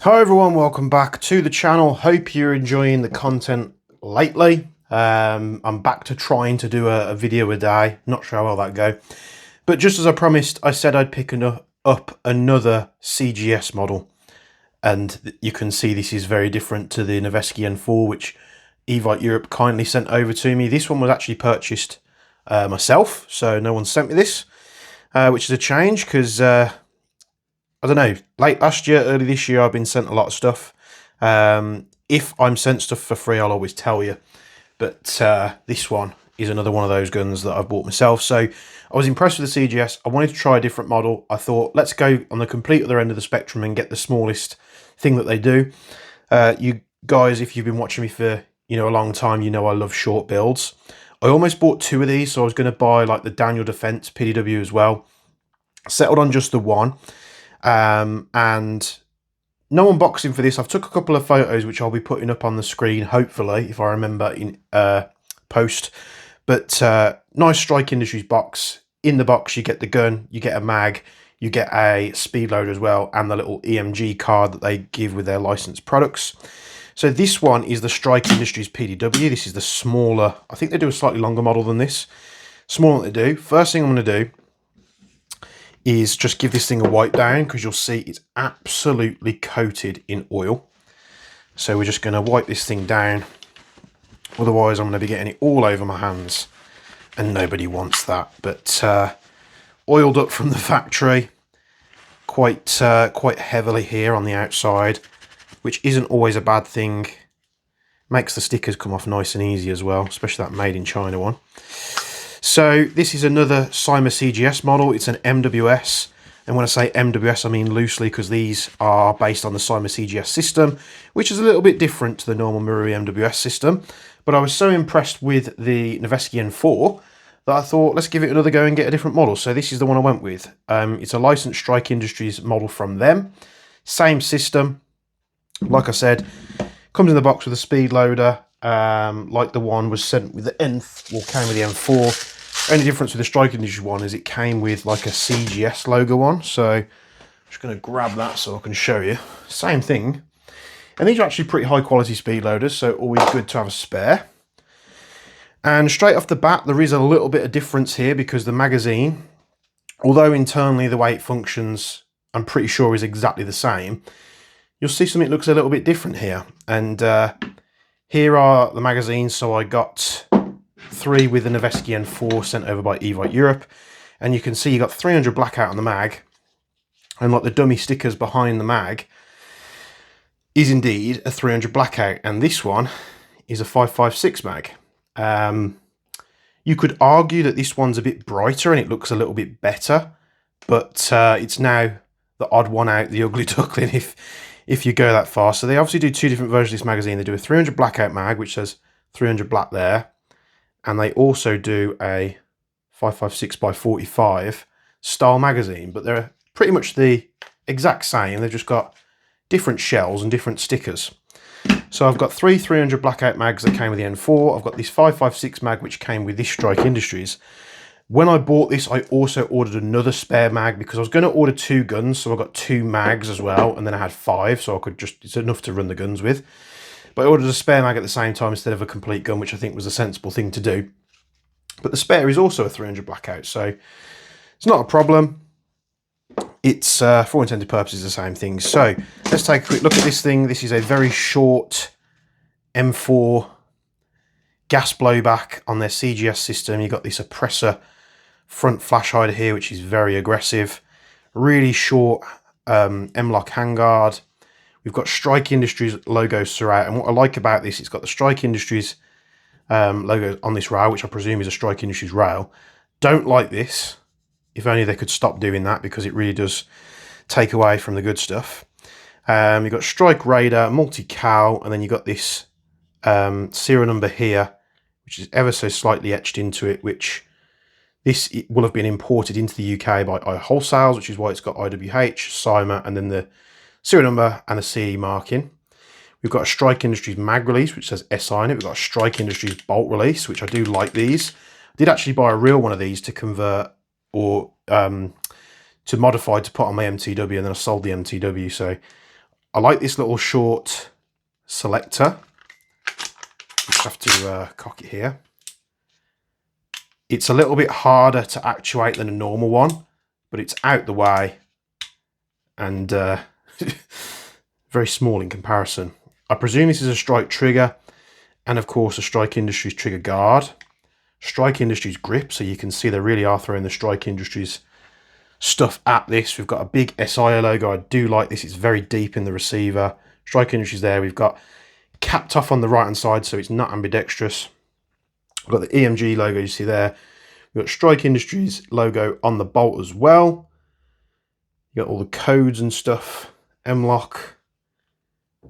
Hi everyone, welcome back to the channel. Hope you're enjoying the content lately. I'm back to trying to do a video a day. Not sure how well that go. But just as I promised, I said I'd pick up another CGS model. And you can see this is very different to the Noveski N4, which Evite Europe kindly sent over to me. This one was actually purchased myself, so no one sent me this, which is a change because I don't know, late last year, early this year, I've been sent a lot of stuff. If I'm sent stuff for free, I'll always tell you. But this one is another one of those guns that I've bought myself. So I was impressed with the CGS. I wanted to try a different model. I thought, let's go on the complete other end of the spectrum and get the smallest thing that they do. You guys, if you've been watching me for a long time, you know I love short builds. I almost bought two of these, so I was going to buy like the Daniel Defense PDW as well. Settled on just the one. And no unboxing for this. I've took a couple of photos which I'll be putting up on the screen, hopefully, if I remember in post. But nice Strike Industries box. In the box you get the gun, you get a mag, you get a speed loader as well, and the little EMG card that they give with their licensed products. So this one is the Strike Industries PDW. This is the smaller, I think they do a slightly longer model than this. Smaller than they do. First thing I'm going to do is just give this thing a wipe down, because you'll see it's absolutely coated in oil. So we're just going to wipe this thing down, otherwise I'm going to be getting it all over my hands, and nobody wants that. But oiled up from the factory quite heavily here on the outside, which isn't always a bad thing. Makes the stickers come off nice and easy as well, especially that made in China one. So this is another CYMA CGS model. It's an MWS. And when I say MWS, I mean loosely, because these are based on the CYMA CGS system, which is a little bit different to the normal Marui MWS system. But I was so impressed with the Noveski N4 that I thought, let's give it another go and get a different model. So this is the one I went with. It's a licensed Strike Industries model from them. Same system. Like I said, comes in the box with a speed loader, like the one was sent with the came with the N4. Only difference with the Strike Industries one is it came with like a CGS logo on. So I'm just going to grab that so I can show you. Same thing. And these are actually pretty high quality speed loaders, so always good to have a spare. And straight off the bat, there is a little bit of difference here, because the magazine, although internally the way it functions, I'm pretty sure is exactly the same, you'll see something looks a little bit different here. And here are the magazines. So I got 3 with the Noveski N4 sent over by Evite Europe, and you can see you got 300 blackout on the mag, and like the dummy stickers behind the mag is indeed a 300 blackout, and this one is a 5.56 mag. You could argue that this one's a bit brighter and it looks a little bit better, but it's now the odd one out, the ugly duckling, if you go that far. So they obviously do 2 different versions of this magazine. They do a 300 blackout mag, which says 300 black there, and they also do a 5.56 by 45 style magazine, but they're pretty much the exact same. They've just got different shells and different stickers. So I've got 3 300 blackout mags that came with the N4. I've got this 5.56 mag which came with this Strike Industries. When I bought this, I also ordered another spare mag, because I was going to order 2 guns, so I got 2 mags as well, and then I had 5, so I could it's enough to run the guns with. But I ordered a spare mag at the same time instead of a complete gun, which I think was a sensible thing to do. But the spare is also a 300 blackout, so it's not a problem. It's, for all intended purposes, the same thing. So let's take a quick look at this thing. This is a very short M4 gas blowback on their CGS system. You've got this oppressor front flash hider here, which is very aggressive. Really short M-lock handguard. We've got Strike Industries logos throughout, and what I like about this, it's got the Strike Industries logo on this rail, which I presume is a Strike Industries rail. Don't like this. If only they could stop doing that, because it really does take away from the good stuff. You've got Strike Radar, multi-cal, and then you've got this serial number here, which is ever so slightly etched into it, which this will have been imported into the UK by iWholesales, which is why it's got IWH, CYMA, and then the serial number and the CE marking. We've got a Strike Industries mag release, which says SI on it. We've got a Strike Industries bolt release, which I do like these. I did actually buy a real one of these to convert, or to modify to put on my MTW, and then I sold the MTW. So I like this little short selector. Just have to cock it here. It's a little bit harder to actuate than a normal one, but it's out the way and very small in comparison. I presume this is a Strike trigger, and of course a Strike Industries trigger guard. Strike Industries grip, so you can see they really are throwing the Strike Industries stuff at this. We've got a big SI logo. I do like this. It's very deep in the receiver. Strike Industries there. We've got capped off on the right hand side, so it's not ambidextrous. We've got the EMG logo you see there. We've got Strike Industries logo on the bolt as well. You got all the codes and stuff. M-lock.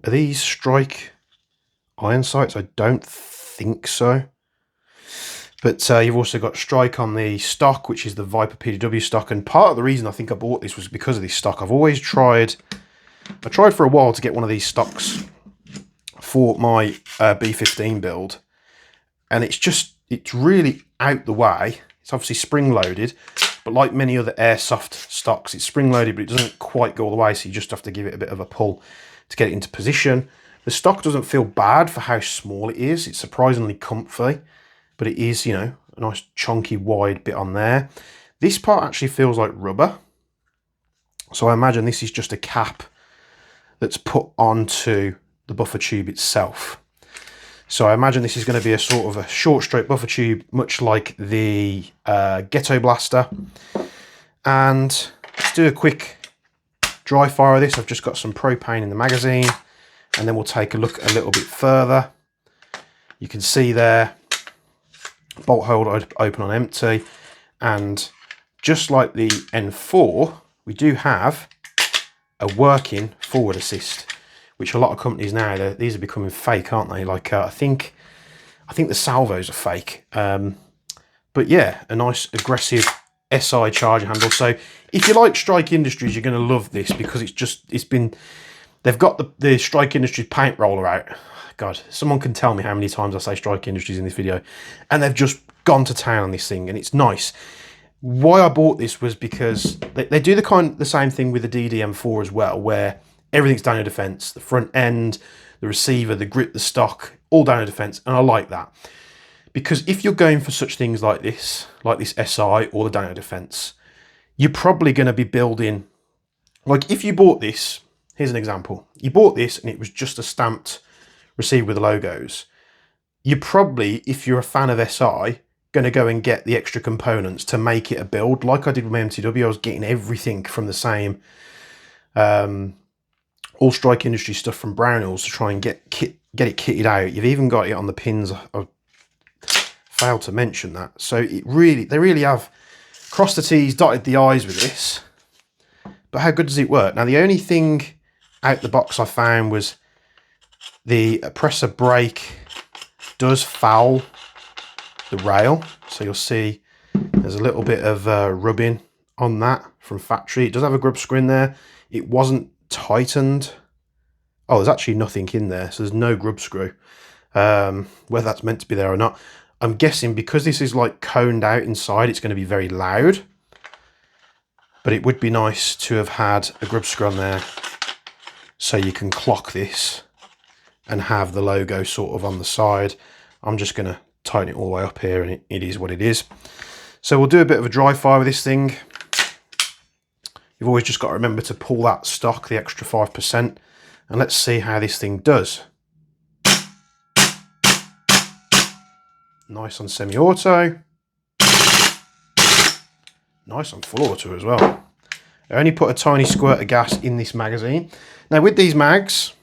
Are these Strike iron sights? I don't think so. But you've also got Strike on the stock, which is the Viper PDW stock. And part of the reason I think I bought this was because of this stock. I've always tried, I tried for a while to get one of these stocks for my B15 build. And it's really out the way. It's obviously spring loaded, but like many other airsoft stocks, it's spring loaded, but it doesn't quite go all the way. So you just have to give it a bit of a pull to get it into position. The stock doesn't feel bad for how small it is. It's surprisingly comfy. But it is, you know, a nice chunky wide bit on there. This part actually feels like rubber. So I imagine this is just a cap that's put onto the buffer tube itself. So I imagine this is going to be a sort of a short straight buffer tube, much like the Ghetto Blaster. And let's do a quick dry fire of this. I've just got some propane in the magazine, and then we'll take a look a little bit further. You can see there, bolt hole open on empty, and just like the N4, we do have a working forward assist, which a lot of companies now, these are becoming fake, aren't they? Like I think the salvos are fake, but yeah, a nice aggressive SI charger handle. So if you like Strike Industries, you're going to love this, because they've got the Strike Industries paint roller out. God, someone can tell me how many times I say Strike Industries in this video, and they've just gone to town on this thing, and it's nice. Why I bought this was because they do the same thing with the DDM4 as well, where everything's Daniel Defense, the front end, the receiver, the grip, the stock, all Daniel Defense, and I like that. Because if you're going for such things like this SI or the Daniel Defense, you're probably going to be building, like if you bought this, here's an example, you bought this and it was just a stamped receiver with the logos, you're probably, if you're a fan of SI, going to go and get the extra components to make it a build. Like I did with my MTW, I was getting everything from the same all Strike Industries stuff from Brownells to try and get it kitted out. You've even got it on the pins. I failed to mention that. So they really have crossed the T's, dotted the I's with this. But how good does it work? Now the only thing out the box I found was the oppressor brake does foul the rail, so you'll see there's a little bit of rubbing on that from factory. It does have a grub screw in there. It wasn't tightened. Oh, there's actually nothing in there, so there's no grub screw. Whether that's meant to be there or not, I'm guessing because this is like coned out inside, it's going to be very loud. But it would be nice to have had a grub screw on there, so you can clock this and have the logo sort of on the side. I'm just going to tighten it all the way up here, and it is what it is. So we'll do a bit of a dry fire with this thing. You've always just got to remember to pull that stock, the extra 5%, and let's see how this thing does. Nice on semi-auto. Nice on full auto as well. I only put a tiny squirt of gas in this magazine. Now with these mags,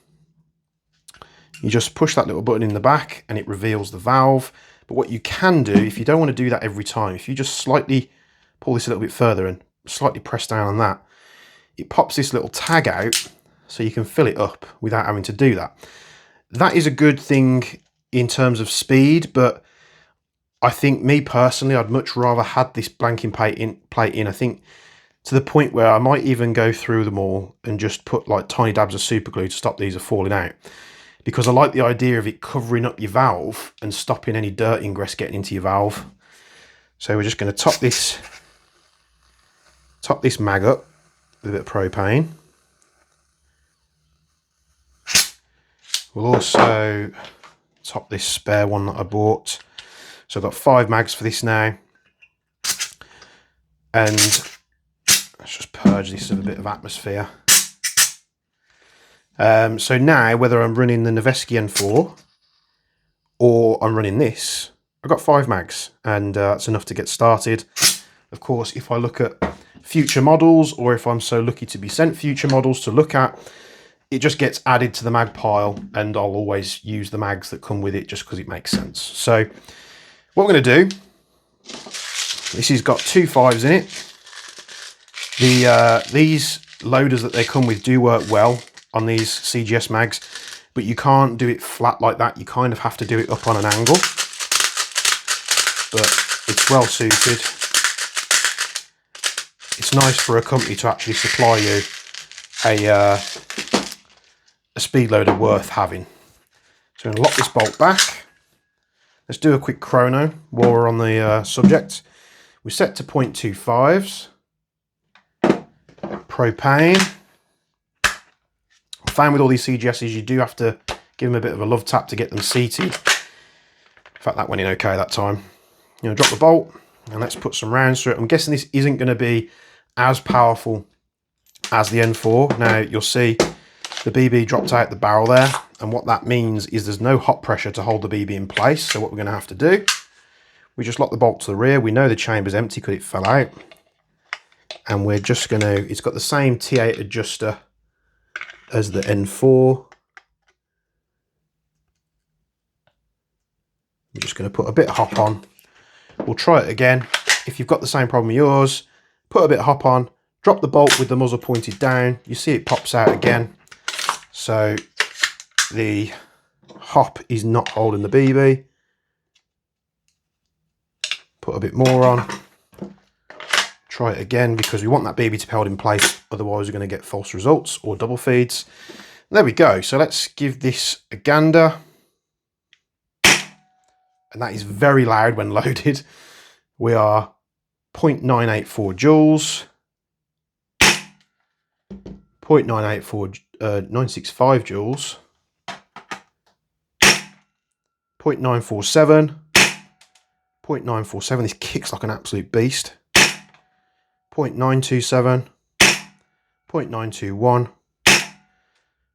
you just push that little button in the back and it reveals the valve. But what you can do, if you don't want to do that every time, if you just slightly pull this a little bit further and slightly press down on that, it pops this little tag out so you can fill it up without having to do that. That is a good thing in terms of speed, but I think me personally, I'd much rather had this blanking plate in. I think to the point where I might even go through them all and just put like tiny dabs of super glue to stop these from falling out. Because I like the idea of it covering up your valve and stopping any dirt ingress getting into your valve. So we're just going to top this mag up with a bit of propane. We'll also top this spare one that I bought. So I've got 5 mags for this now. And let's just purge this of a bit of atmosphere. So now, whether I'm running the Noveski N4 or I'm running this, I've got 5 mags, and that's enough to get started. Of course, if I look at future models, or if I'm so lucky to be sent future models to look at, it just gets added to the mag pile, and I'll always use the mags that come with it just because it makes sense. So what we're going to do, this has got 2 5s in it. These loaders that they come with do work well on these CGS mags, but you can't do it flat like that. You kind of have to do it up on an angle, but it's well suited. It's nice for a company to actually supply you a speed loader worth having. So I'm going to lock this bolt back. Let's do a quick chrono while we're on the subject. We set to 0.25s. Propane. I found with all these CGSs you do have to give them a bit of a love tap to get them seated. In fact, that went in okay that time. You know, drop the bolt and let's put some rounds through it. I'm guessing this isn't going to be as powerful as the N4. Now you'll see the BB dropped out the barrel there, and what that means is there's no hot pressure to hold the BB in place. So what we're going to have to do, we just lock the bolt to the rear. We know the chamber's empty because it fell out, and we're just going to, it's got the same T8 adjuster as the N4. We're just going to put a bit of hop on. We'll try it again. If you've got the same problem as yours, put a bit of hop on, drop the bolt with the muzzle pointed down. You see it pops out again. So the hop is not holding the BB. Put a bit more on. Try it again because we want that BB to be held in place. Otherwise we're going to get false results or double feeds. There we go. So let's give this a gander. And that is very loud when loaded. We are 0.984 joules. 965 joules. 0.947. 0.947. This kicks like an absolute beast. 0.927. 0.921.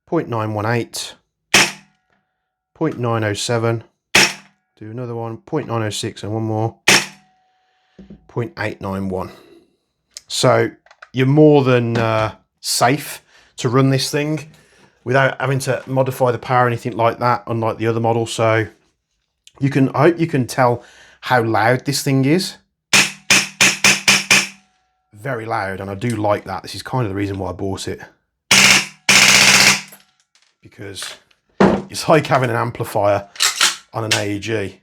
0.918. 0.907. Do another one. 0.906 and one more. 0.891. So you're more than safe to run this thing without having to modify the power or anything like that, unlike the other model. So you can, I hope you can tell how loud this thing is. Very loud, and I do like that. This is kind of the reason why I bought it, because it's like having an amplifier on an AEG.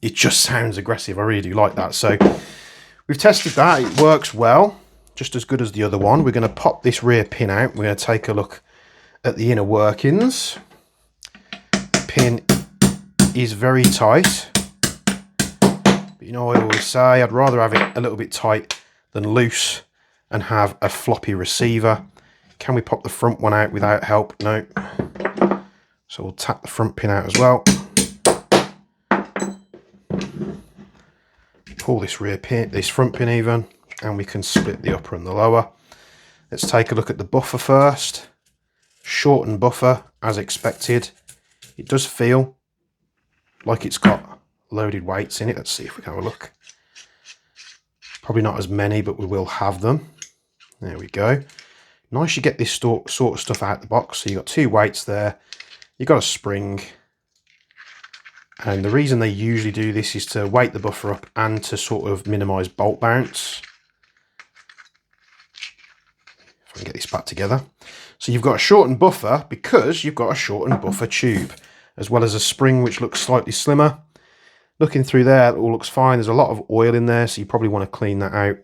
It just sounds aggressive. I really do like that. So we've tested that. It works well, just as good as the other one. We're going to pop this rear pin out. We're going to take a look at the inner workings. The pin is very tight, but you know, I always say I'd rather have it a little bit tight than loose and have a floppy receiver. Can we pop the front one out without help? No. So we'll tap the front pin out as well. Pull this rear pin, this front pin even, and we can split the upper and the lower. Let's take a look at the buffer first. Shortened buffer as expected. It does feel like it's got loaded weights in it. Let's see if we can have a look. Probably not as many, but we will have them. There we go. Nice you get this sort of stuff out the box. So you've got 2 weights there. You've got a spring. And the reason they usually do this is to weight the buffer up and to sort of minimise bolt bounce. If I can get this back together. So you've got a shortened buffer because you've got a shortened buffer tube, as well as a spring which looks slightly slimmer. Looking through there, it all looks fine. There's a lot of oil in there, so you probably want to clean that out.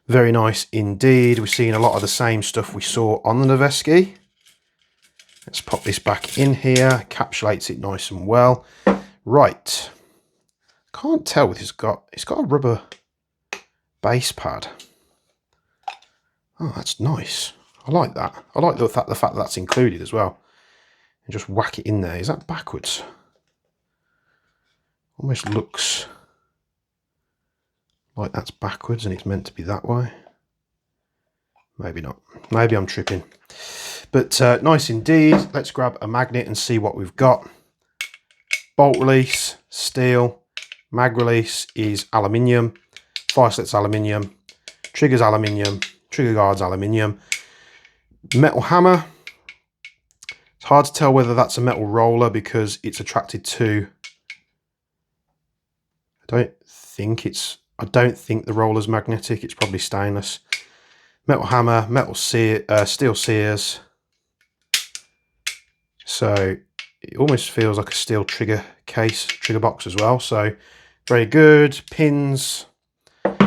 Very nice indeed. We're seeing a lot of the same stuff we saw on the Noveski. Let's pop this back in here. Encapsulates it nice and well. Right. Can't tell what it's got. It's got a rubber base pad. Oh, that's nice. I like that. I like the fact that that's included as well. and just whack it in there. Is that backwards? Almost looks like that's backwards and it's meant to be that way. Maybe not. Maybe I'm tripping. But nice indeed. Let's grab a magnet and see what we've got. Bolt release, steel. Mag release is aluminium. Fire slit's aluminium. Trigger's aluminium. Trigger guard's aluminium. Metal hammer. It's hard to tell whether that's a metal roller because it's attracted to... I don't think the roller's magnetic. It's probably stainless. Metal hammer, steel sears. So it almost feels like a steel trigger case, trigger box as well. So very good. Pins,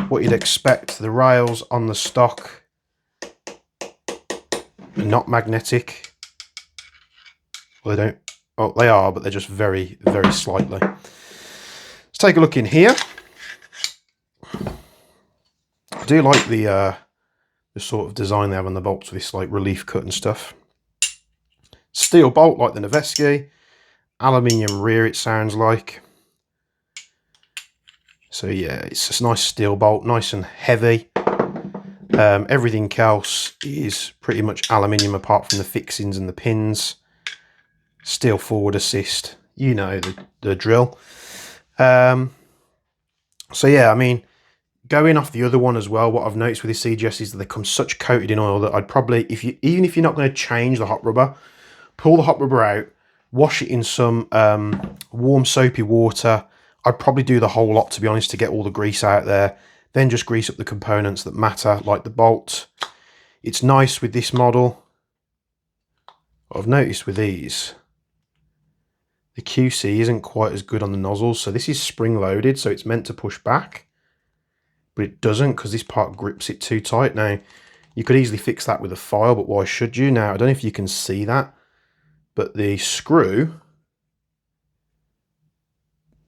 what you'd expect. The rails on the stock are not magnetic. Well, they don't. Oh, they are, but they're just very, very slightly. Let's take a look in here. I do like the sort of design they have on the bolts with this like relief cut and stuff. Steel bolt like the Noveski. Aluminium rear, it sounds like. So yeah, it's a nice steel bolt, nice and heavy. Everything else is pretty much aluminium apart from the fixings and the pins. Steel forward assist, you know the drill. So yeah, I mean, going off the other one as well, what I've noticed with this CGS is that they come such coated in oil that I'd probably, even if you're not going to change the hot rubber, pull the hot rubber out, wash it in some warm soapy water. I'd probably do the whole lot, to be honest, to get all the grease out there. Then just grease up the components that matter, like the bolt. It's nice with this model. What I've noticed with these, the QC isn't quite as good on the nozzles. So this is spring loaded, so it's meant to push back. But it doesn't because this part grips it too tight. Now, you could easily fix that with a file, but why should you? Now, I don't know if you can see that, but the screw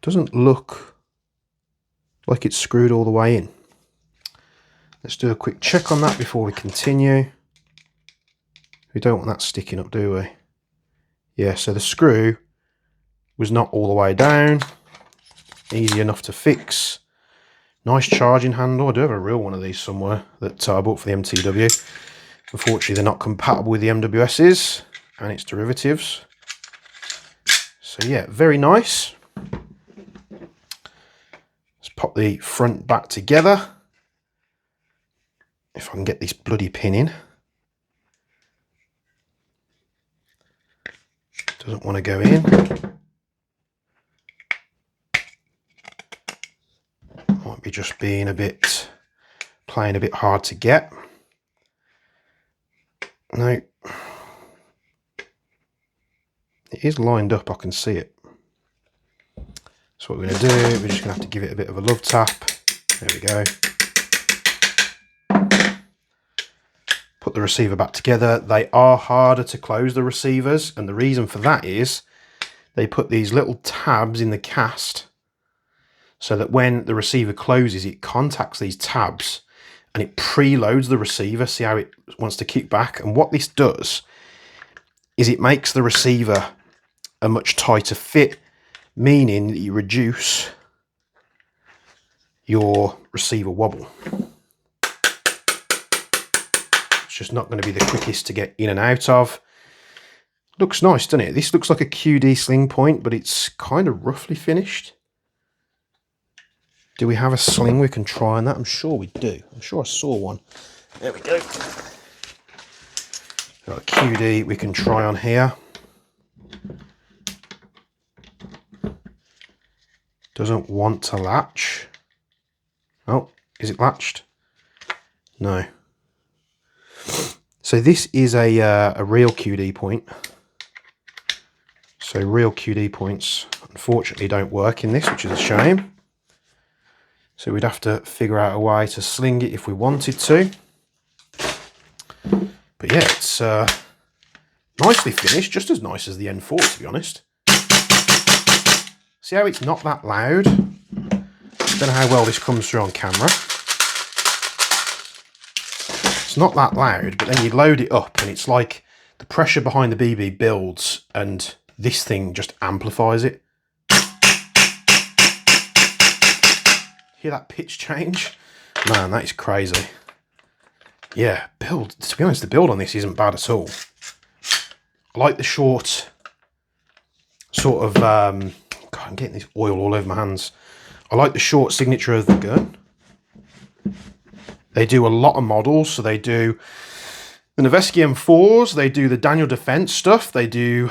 doesn't look like it's screwed all the way in. Let's do a quick check on that before we continue. We don't want that sticking up, do we? Yeah, so the screw was not all the way down. Easy enough to fix. Nice charging handle. I do have a real one of these somewhere that I bought for the MTW. Unfortunately, they're not compatible with the MWS's and its derivatives. So yeah, very nice. Let's pop the front back together. If I can get this bloody pin in. Doesn't want to go in. Might be just being playing a bit hard to get. No. It is lined up, I can see it. So what we're going to do, we're just going to have to give it a bit of a love tap. There we go. Put the receiver back together. They are harder to close, the receivers, and the reason for that is they put these little tabs in the cast so that when the receiver closes, it contacts these tabs and it preloads the receiver. See how it wants to kick back? And what this does is it makes the receiver a much tighter fit, meaning that you reduce your receiver wobble. It's just not going to be the quickest to get in and out of. Looks nice, doesn't it? This looks like a QD sling point, but it's kind of roughly finished. Do we have a sling we can try on that? I'm sure we do. I'm sure I saw one. There we go. Got a QD we can try on here. Doesn't want to latch. Oh, is it latched? No. So this is a real QD point. So real QD points unfortunately don't work in this, which is a shame. So we'd have to figure out a way to sling it if we wanted to. But yeah, it's nicely finished, just as nice as the N4, to be honest. See how it's not that loud? Don't know how well this comes through on camera. It's not that loud, but then you load it up and it's like the pressure behind the BB builds and this thing just amplifies it. Hear that pitch change? Man, that is crazy. Yeah, to be honest, the build on this isn't bad at all. I like the short sort of, God, I'm getting this oil all over my hands. I like the short signature of the gun. They do a lot of models, so they do the Noveski M4s, they do the Daniel Defense stuff, they do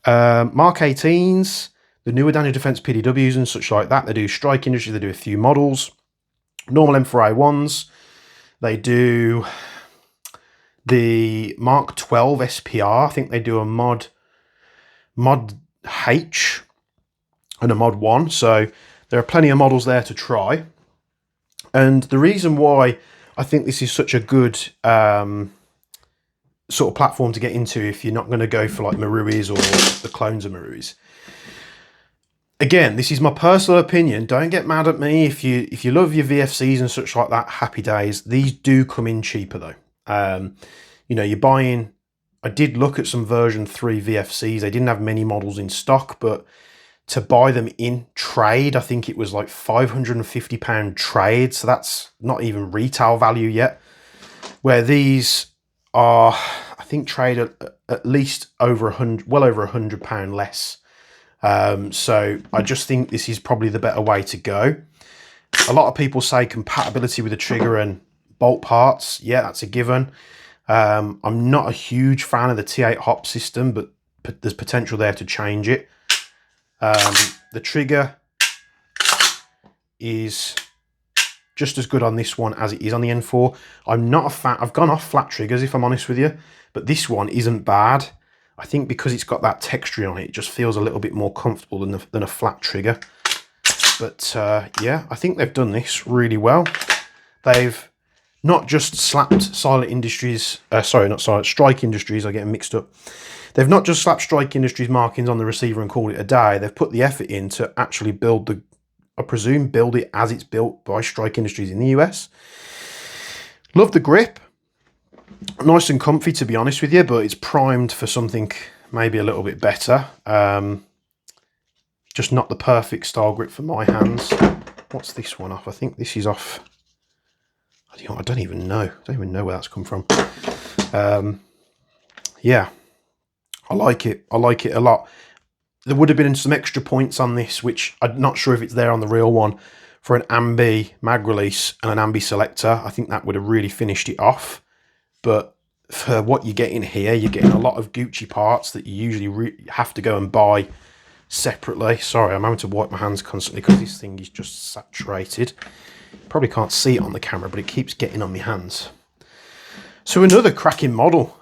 Mark 18s, the newer Daniel Defense PDWs and such like that. They do Strike Industries, they do a few models, normal M4A1s, they do the Mark 12 SPR, I think they do a mod H and a mod 1, so there are plenty of models there to try. And the reason why I think this is such a good sort of platform to get into if you're not going to go for like Maruis or the clones of Maruis. Again, this is my personal opinion. Don't get mad at me if you love your VFCs and such like that. Happy days. These do come in cheaper though. You know, you're buying. I did look at some version 3 VFCs. They didn't have many models in stock, but to buy them in trade, I think it was like £550 trade. So that's not even retail value yet. Where these are, I think, trade at least over well over £100 less. So I just think this is probably the better way to go. A lot of people say compatibility with the trigger and bolt parts. Yeah, that's a given. I'm not a huge fan of the T8 hop system, but there's potential there to change it. The trigger is just as good on this one as it is on the N4. I'm not a fan. I've gone off flat triggers, if I'm honest with you, but this one isn't bad. I think because it's got that texture on it, it just feels a little bit more comfortable than a flat trigger. But yeah, I think they've done this really well. They've not just slapped Silent Industries, sorry, not Silent, Strike Industries, I get them mixed up. They've not just slapped Strike Industries markings on the receiver and called it a day. They've put the effort in to actually build I presume, build it as it's built by Strike Industries in the US. Love the grip. Nice and comfy, to be honest with you, but it's primed for something maybe a little bit better. Just not the perfect style grip for my hands. What's this one off? I think this is off. I don't even know. I don't even know where that's come from. Yeah, I like it. I like it a lot. There would have been some extra points on this, which I'm not sure if it's there on the real one, for an ambi mag release and an ambi selector. I think that would have really finished it off. But for what you're getting here, you're getting a lot of Gucci parts that you usually have to go and buy separately. Sorry, I'm having to wipe my hands constantly because this thing is just saturated. Probably can't see it on the camera, but it keeps getting on my hands. So another cracking model.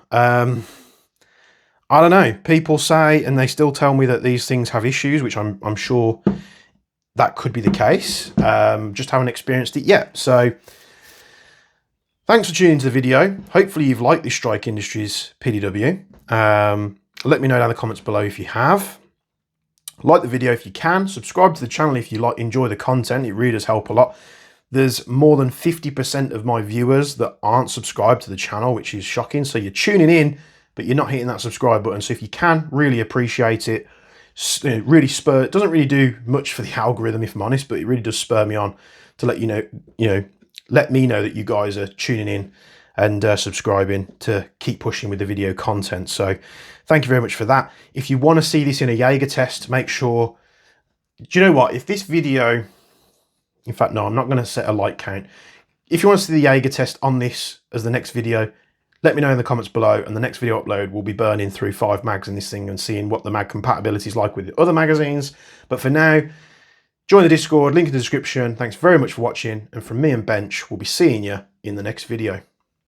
I don't know. People say, and they still tell me that these things have issues, which I'm sure that could be the case. Just haven't experienced it yet. So thanks for tuning into the video. Hopefully you've liked this Strike Industries PDW. Let me know down in the comments below if you have. Like the video if you can. Subscribe to the channel if you enjoy the content. It really does help a lot. There's more than 50% of my viewers that aren't subscribed to the channel, which is shocking. So you're tuning in, but you're not hitting that subscribe button. So if you can, really appreciate it. It really it doesn't really do much for the algorithm, if I'm honest, but it really does spur me on to let let me know that you guys are tuning in and subscribing to keep pushing with the video content. So thank you very much for that. If you want to see this in a Jaeger test, make sure, do you know what? If this video, in fact, no, I'm not going to set a like count. If you want to see the Jaeger test on this as the next video, let me know in the comments below, and the next video upload will be burning through 5 mags in this thing and seeing what the mag compatibility is like with the other magazines. But for now, join the Discord, link in the description. Thanks very much for watching, and from me and Bench, we'll be seeing you in the next video.